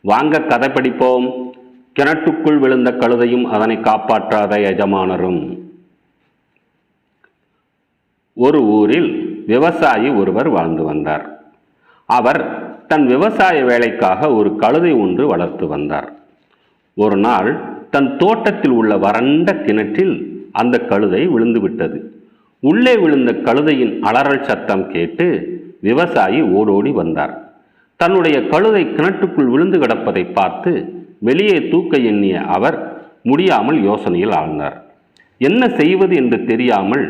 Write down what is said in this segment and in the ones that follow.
வாங்க கதை படிப்போம். கிணற்றுக்குள் விழுந்த கழுதையும் அதனை காப்பாற்றாத எஜமானரும். ஒரு ஊரில் விவசாயி ஒருவர் வாழ்ந்து வந்தார். அவர் தன் விவசாய வேலைக்காக ஒரு கழுதை ஒன்று வளர்த்து வந்தார். ஒரு நாள் தன் தோட்டத்தில் உள்ள வறண்ட கிணற்றில் அந்த கழுதை விழுந்துவிட்டது. உள்ளே விழுந்த கழுதையின் அலறல் சத்தம் கேட்டு விவசாயி ஓடோடி வந்தார். தன்னுடைய கழுதை கிணற்றுக்குள் விழுந்து கிடப்பதை பார்த்து வெளியே தூக்க எண்ணிய அவர் முடியாமல் யோசனையில் ஆழ்ந்தார். என்ன செய்வது என்று தெரியாமல்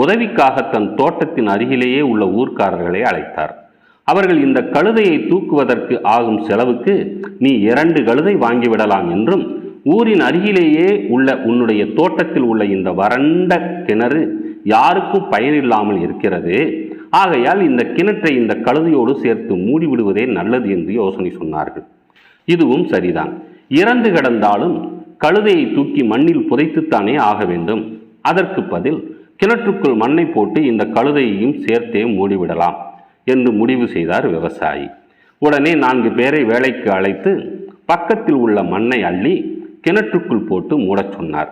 உதவிக்காக தன் தோட்டத்தின் அருகிலேயே உள்ள ஊர்க்காரர்களை அழைத்தார். அவர்கள் இந்த கழுதையை தூக்குவதற்கு ஆகும் செலவுக்கு நீ 2 கழுதை வாங்கிவிடலாம் என்றும், ஊரின் அருகிலேயே உள்ள உன்னுடைய தோட்டத்தில் உள்ள இந்த வறண்ட கிணறு யாருக்கும் பயனில்லாமல் இருக்கிறது, ஆகையால் இந்த கிணற்றை இந்த கழுதையோடு சேர்த்து மூடிவிடுவதே நல்லது என்று யோசனை சொன்னார்கள். இதுவும் சரிதான். இறந்து கிடந்தாலும் கழுதையை தூக்கி மண்ணில் புதைத்துத்தானே ஆக வேண்டும். அதற்கு பதில் கிணற்றுக்குள் மண்ணை போட்டு இந்த கழுதையையும் சேர்த்தே மூடிவிடலாம் என்று முடிவு செய்தார் விவசாயி. உடனே 4 பேரை வேலைக்கு அழைத்து பக்கத்தில் உள்ள மண்ணை அள்ளி கிணற்றுக்குள் போட்டு மூடச் சொன்னார்.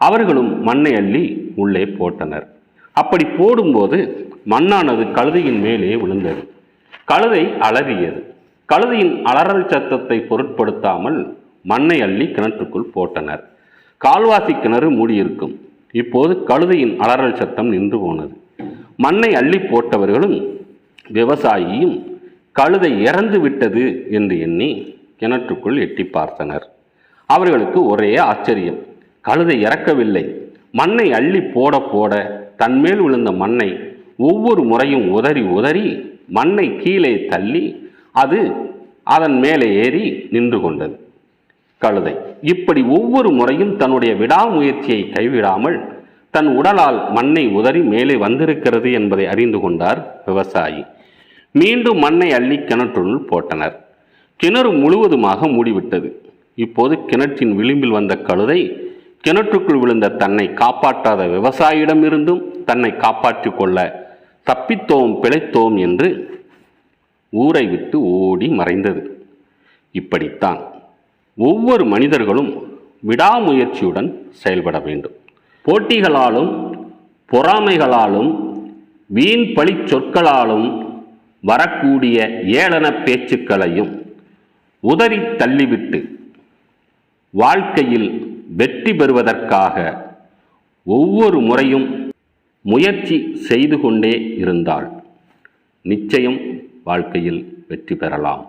அவர்களும் மண்ணை அள்ளி உள்ளே போட்டனர். அப்படி போடும்போது மண்ணானது கழுதையின் மேலே விழுந்தது. கழுதை அலறியது. கழுதையின் அலறல் சத்தத்தை பொருட்படுத்தாமல் மண்ணை அள்ளி கிணற்றுக்குள் போட்டனர். கால்வாசி கிணறு மூடியிருக்கும். இப்போது கழுதையின் அலறல் சத்தம் நின்று போனது. மண்ணை அள்ளி போட்டவர்களும் விவசாயியும் கழுதை இறந்து விட்டது என்று எண்ணி கிணற்றுக்குள் எட்டி பார்த்தனர். அவர்களுக்கு ஒரே ஆச்சரியம். கழுதை இறக்கவில்லை. மண்ணை அள்ளி போட போட தன்மேல் விழுந்த மண்ணை ஒவ்வொரு முறையும் உதறி உதறி மண்ணை கீழே தள்ளி அது அதன் மேலே ஏறி நின்று கொண்டது. கழுதை இப்படி ஒவ்வொரு முறையும் தன்னுடைய விடாமுயற்சியை கைவிடாமல் தன் உடலால் மண்ணை உதறி மேலே வந்திருக்கிறது என்பதை அறிந்து கொண்டார் விவசாயி. மீண்டும் மண்ணை அள்ளி கிணற்றுள் போட்டனர். கிணறு முழுவதுமாக மூடிவிட்டது. இப்போது கிணற்றின் விளிம்பில் வந்த கழுதை கிணற்றுக்குள் விழுந்த தன்னை காப்பாற்றாத விவசாயியிடமிருந்தும் தன்னை காப்பாற்றிக் கொள்ள தப்பித்தோம் பிழைத்தோம் என்று ஊரை விட்டு ஓடி மறைந்தது. இப்படித்தான் ஒவ்வொரு மனிதர்களும் விடாமுயற்சியுடன் செயல்பட வேண்டும். போட்டிகளாலும் பொறாமைகளாலும் வீண் பழி சொற்களாலும் வரக்கூடிய ஏளன பேச்சுக்களையும் உதறி தள்ளிவிட்டு வாழ்க்கையில் வெற்றி பெறுவதற்காக ஒவ்வொரு முறையும் முயற்சி செய்து கொண்டே இருந்தால் நிச்சயம் வாழ்க்கையில் வெற்றி பெறலாம்.